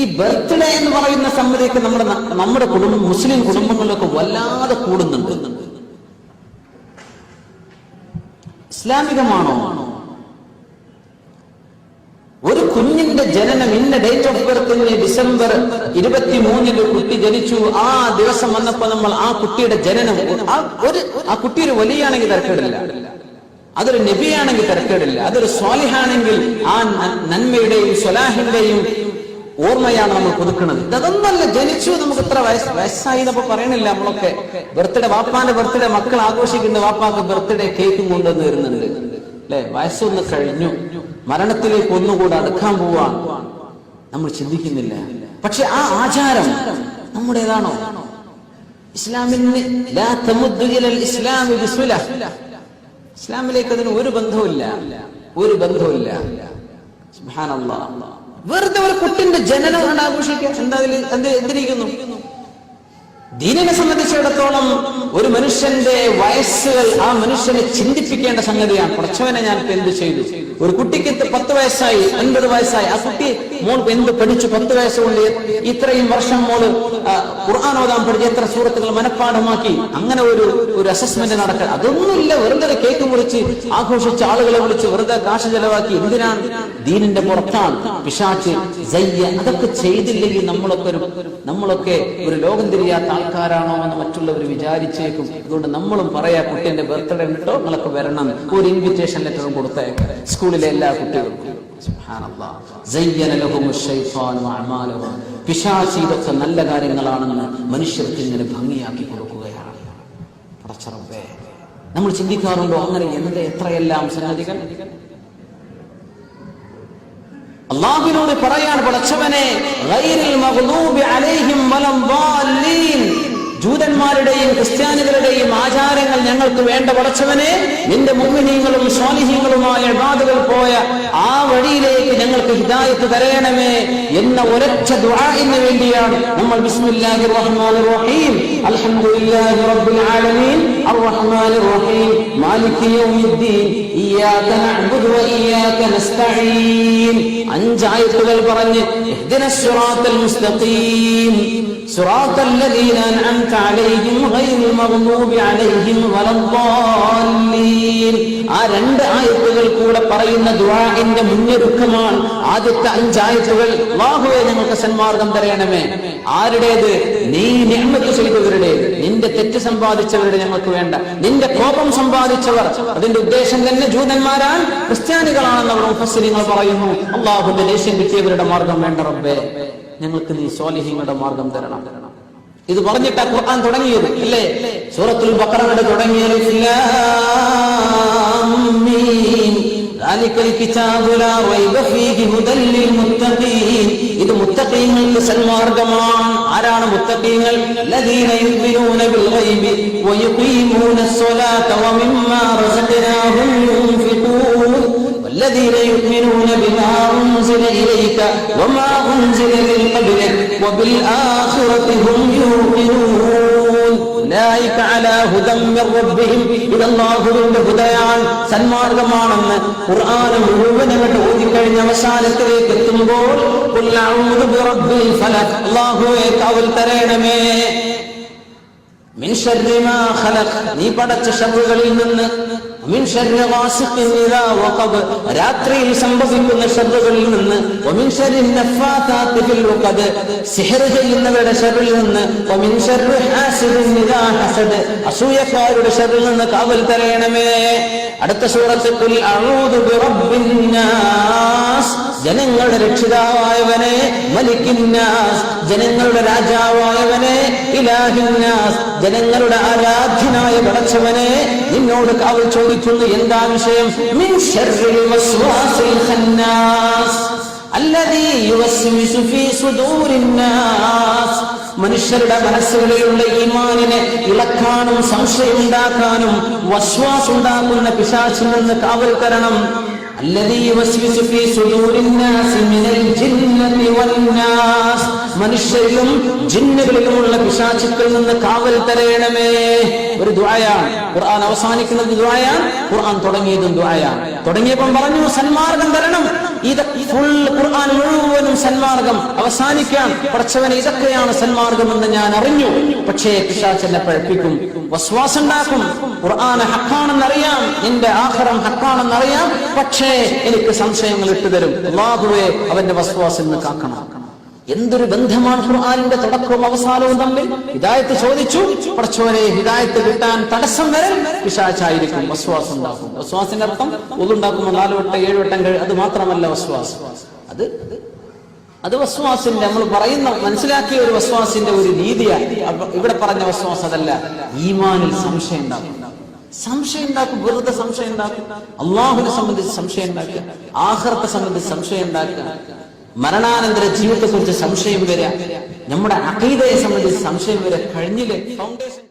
ഈ ബർത്ത്ഡേ എന്ന് പറയുന്ന സംഗതിയൊക്കെ നമ്മുടെ കുടുംബം, മുസ്ലിം കുടുംബങ്ങളിലൊക്കെ വല്ലാതെ കൂടുന്നുണ്ട്. ഇസ്ലാമികമാണോ? ഒരു കുഞ്ഞിന്റെ ജനനം, ഇന്ന ഡേറ്റ് ഓഫ് ബർത്തിന് ഡിസംബർ 23 കുട്ടി ജനിച്ചു, ആ ദിവസം വന്നപ്പോ നമ്മൾ ആ കുട്ടിയുടെ ജനനം, ആ കുട്ടി ഒരു വലിയാണെങ്കിൽ തിരക്കേടില്ല, അതൊരു നബിയാണെങ്കിൽ തിരക്കേടില്ല, അതൊരു സ്വാലിഹാണെങ്കിൽ ആ നന്മയുടെയും സ്വലാഹിന്റെയും ഓർമ്മയാണ് നമ്മൾ പുതുക്കുന്നത്. അതൊന്നല്ല, ജനിച്ചു നമുക്ക് ഇത്ര വയസ്സായി എന്നപ്പോ പറയണില്ല. നമ്മളൊക്കെ ബർത്ത്ഡേ, വാപ്പാന്റെ ബർത്ത്ഡേ മക്കൾ ആഘോഷിക്കുന്ന, വാപ്പാക്ക് ബർത്ത്ഡേ കേക്കും കൊണ്ടുവന്ന് വരുന്നുണ്ട് അല്ലെ? വയസ്സൊന്ന് കഴിഞ്ഞു, മരണത്തിലേക്ക് ഒന്നുകൂടെ അടുക്കാൻ പോവാൻ നമ്മൾ ചിന്തിക്കുന്നില്ല. പക്ഷെ ആ ആചാരം നമ്മുടേതാണോ? ഇസ്ലാമിലേക്ക് അതിന് ഒരു ബന്ധവുമില്ല, ഒരു ബന്ധവുമില്ല. സുബ്ഹാനല്ലാഹ്. വെറുതെ ഒരു കുട്ടിന്റെ ജനനം കൊണ്ട് ആഘോഷിക്കുക, എന്തിരിക്കുന്നു? ദീനിനെ സംബന്ധിച്ചിടത്തോളം ഒരു മനുഷ്യന്റെ വയസ്സുകൾ ആ മനുഷ്യനെ ചിന്തിപ്പിക്കേണ്ട സംഗതിയാണ്. കുറച്ചവനെ ഞാൻ എന്ത് ചെയ്തു? ഒരു കുട്ടിക്ക് 10 വയസ്സായി, 9 വയസ്സായി, ആ കുട്ടി മോൾ എന്ത് പഠിച്ചു? 10 വയസ്സുകൊണ്ട് ഇത്രയും വർഷം മോള് ഖുർആൻ ഓതാൻ പഠിച്ച് എത്ര സൂറത്തുകൾ മനഃപ്പാഠമാക്കി? അങ്ങനെ ഒരു അസസ്മെന്റ് നടക്കുക, അതൊന്നുമില്ല. വെറുതെ കേക്ക് മുറിച്ച് ആഘോഷിച്ച് ആളുകളെ വിളിച്ച് വെറുതെ കാശ് ചെലവാക്കി എന്തിനാണ്? ദീനിന്റെ പുറത്താണ്. പിശാച്, അതൊക്കെ ചെയ്തില്ലെങ്കിൽ നമ്മളൊക്കെ ഒരു ലോകം തിരിയാത്ത ആൾക്കാരാണോ എന്ന് മറ്റുള്ളവർ വിചാരിച്ചേക്കും. അതുകൊണ്ട് നമ്മളും പറയാ, കുട്ടിന്റെ ബർത്ത്ഡേ ഉണ്ടോ, നിങ്ങളൊക്കെ വരണം, ഒരു ഇൻവിറ്റേഷൻ ലെറ്ററും കൊടുത്തേക്കാം സ്കൂളിലെ എല്ലാ കുട്ടികൾക്കും. പിശാച് ഇതൊക്കെ നല്ല കാര്യങ്ങളാണെന്ന് മനുഷ്യർക്ക് ഇങ്ങനെ ഭംഗിയാക്കി കൊടുക്കുകയാണ്. പടച്ചറബ്ബേ, നമ്മൾ ചിന്തിക്കാറുണ്ടോ അങ്ങനെ എത്രയെല്ലാം സംഗതികൾ? അല്ലാഹുവിനോട് പറയാണ്, പടച്ചവനെ, ഗൈറിൽ മഗ്ദൂബി അലൈഹിം വലദ്ദാല്ലീൻ, ജൂതന്മാരുടെയും ക്രിസ്ത്യാനികളുടെയും ആചാരങ്ങൾ ഞങ്ങൾക്ക് വേണ്ട പടച്ചവനെ, നിന്റെ മുഅ്മിനീങ്ങളും സ്വാലിഹീങ്ങളുമായ ഇബാദുകൾ പോയ ആ വഴിയിലേക്ക് ഞങ്ങൾക്ക് ഹിദായത്ത് തരണമേ എന്ന ഒരൊറ്റ ദുആഇന് വേണ്ടിയാണ് നമ്മൾ ബിസ്മില്ലാഹിർ റഹ്മാനിർ റഹീം അൽഹംദുലില്ലാഹി റബ്ബിൽ ആലമീൻ അർറഹ്മാനിർ റഹീം മാലികി യൗമിദ്ദീൻ ഇയ്യാക നഅ്ബുദു വ ഇയ്യാക നസ്തഈൻ 5 ആയത്തുകൾ പറഞ്ഞ് ഇഹ്ദിനസ് സിറാത്തൽ മുസ്തഖീം സിറാത്തൽ ലദീന അൻഅംത അലൈഹിം ഗൈറിൽ മഗ്ദൂബി അലൈഹിം വലദ്ദാല്ലീൻ. ആ 2 ആയത്തുകൾ കൂടെ പറയുന്ന ദുആഇന്റെ മുന്നൊരുക്കമാണ് ആദ്യത്തെ 5 ആയത്തുകൾ. അല്ലാഹുവേ, ഞങ്ങൾക്ക് സന്മാർഗം തരണമേ. ആരുടേത്? നീ നിഅമത്ത് ചെയ്തവരുടേത്. നിന്റെ തെറ്റ് സമ്പാദിച്ചവരുടെ ഞങ്ങൾക്ക് വേണ്ട. നിന്റെ കോപം സമ്പാദിച്ചവർ, അതിന്റെ ഉദ്ദേശം തന്നെ ജൂതന്മാരാണ്, ക്രിസ്ത്യാനികളാണെന്ന് അവർ മുഫസ്സിരിങ്ങൾ പറയുന്നു. അല്ലാഹുവിന്റെ ദേഷ്യം കിട്ടിയവരുടെ മാർഗം വേണ്ട റബ്ബേ, ഞങ്ങൾക്ക് നീ സ്വാലിഹീങ്ങളുടെ മാർഗം തരണം. ഇത് പറഞ്ഞിട്ടാ ഖുർആൻ തുടങ്ങിയത് അല്ലേ? സൂറത്തുൽ ബഖറയുടെ തുടങ്ങിയത് ഇത് മുത്തഖീങ്ങൾക്ക് സന്മാർഗമാണ്. ആരാണ് മുത്തഖീങ്ങൾ? ലദീന യുമിനൂന ബിൽ ഗൈബി വയുഖീമൂനസ് സ്വലാത വമിമ്മാ റസഖ്നാഹും യുൻഫിഖൂൻ والذين يؤمنون بما أنزل إليك وما أنزل من قبلك وبالآخرة هم يوقنون أولئك على هدى من ربهم إلى الله ഹുദയാണ്, സന്മാർഗമാണെന്ന് ഖുർആൻ മുഴുവനായിട്ട് ഓതിക്കഴിഞ്ഞ അവസാനത്തിലേക്ക് എത്തുമ്പോൾ ഖുൽ അഊദു ബിറബ്ബിൽ ഫലഖ്, അല്ലാഹുവേ കാവൽ തരണമേ, മിൻ ശർരി മാ ഖലഖ്, നീ പടച്ച ശർറുകളിൽ നിന്ന്, മിൻ ശർരി ഗാസിഖിൻ ഇദാ വഖബ്, രാത്രിയിൽ സംഭവിക്കുന്ന ശർറുകളിൽ നിന്ന്, വമിൻ ശർരി നഫാതാതി ഫിൽ ഉഖദ്, സിഹ്ർ ചെയ്യുന്നവരുടെ ശർറിൽ നിന്ന്, വമിൻ ശർരി ഹാസിദിൻ ഇദാ ഹസദ്, അസൂയക്കാരുടെ ശർറിൽ നിന്ന് കാവൽ തരണമേ. അടുത്ത സൂറത്ത് ഖുൽ അഊദു ബിറബ്ബിൻ നാസ്, ജനങ്ങളുടെ രക്ഷിതാവായവനെ, മലിക്കിൻ നാസ്, ജനങ്ങളുടെ രാജാവായവനെ, ഇലാഹിൻ നാസ്, ജനങ്ങളുടെ ആരാധ്യനായ പടച്ചവനെ, നിന്നോട് കാവൽ ചോദിക്കുന്നു. എന്താ വിഷയം? മിൻ ശർരിൽ വസ്വാസിൽ ഖന്നാസ് അല്ലദീ യുവസ്വിസു ഫീ സുദൂരിൻ നാസ്, മനുഷ്യരുടെ മനസ്സുകളിലുള്ള ഈമാനിനെ ഇളക്കാനും സംശയമുണ്ടാക്കാനും വസ്വാസ് ഉണ്ടാക്കുന്ന പിശാചിൽ നിന്ന് കാവൽ തരണം. الذي يوسوس في صدور الناس من الجنة والناس, മനുഷ്യരിലും ജിന്നുകളിലുമുള്ള പിശാചുക്കളിൽ നിന്ന് കാവൽ തരണമേ. ഒരു ദുആയാണ്. ഖുർആൻ അവസാനിക്കുന്നത് ദുആയാണ്, ഖുർആൻ തുടങ്ങിയതും ദുആയാണ്. തുടങ്ങിയപ്പോൾ പറഞ്ഞു സന്മാർഗം തരണം. ഇത് ഫുൾ ഖുർആൻ മുഴുവനും സന്മാർഗം അവസാനിക്കാൻ, പടച്ചവനെ ഇതൊക്കെയാണ് സന്മാർഗം എന്ന് ഞാൻ അറിഞ്ഞു. പക്ഷേ പിശാച് എന്നെ പഴപ്പിക്കും, വസ്വാസ് ഉണ്ടാക്കും. ഖുർആൻ ഹക്കാണെന്നറിയാം, എന്റെ ആഖിറം ഹക്കാണെന്നറിയാം, പക്ഷേ എനിക്ക് സംശയങ്ങൾ ഇട്ടുതരും. അല്ലാഹുവേ, അവന്റെ വസ്വാസിൽ നിന്ന് കാക്കണം. എന്തൊരു ബന്ധമാണ് ഖുർആനിന്റെ തുടക്കവും അവസാനവും തമ്മിൽ. ഹിദായത്ത് ചോദിച്ചു, പടച്ചവനെ ഹിദായത്ത് കിട്ടാൻ തടസ്സം വരെ പിശാചായിരിക്കും, വസ്വാസ് ഉണ്ടാക്കും. വസ്വാസിന്റെ അർത്ഥം ഒന്നുണ്ടാക്കുമ്പോൾ 4 വട്ടം 7 വട്ടം അത് മാത്രമല്ല വസ്വാസ്. അത് വസ്വാസിന്റെ നമ്മൾ പറയുന്ന മനസ്സിലാക്കിയ ഒരു വസ്വാസിന്റെ ഒരു രീതിയാണ്. ഇവിടെ പറഞ്ഞ വസ്വാസ് അതല്ല. ഈമാനിൽ സംശയം ഉണ്ടാക്കും, വെറുതെ സംശയം ഉണ്ടാക്കും. അള്ളാഹുവിനെ സംബന്ധിച്ച് സംശയം ഉണ്ടാക്കുക, ആഖിറത്തെ സംബന്ധിച്ച് സംശയം ഉണ്ടാക്കുക, മരണാനന്തര ജീവിതത്തെ കുറിച്ച് സംശയം വരിക, നമ്മുടെ അഖീദയെ സംബന്ധിച്ച് സംശയം വരിക. കഴിഞ്ഞില്ലേ ഫൗണ്ടേഷൻ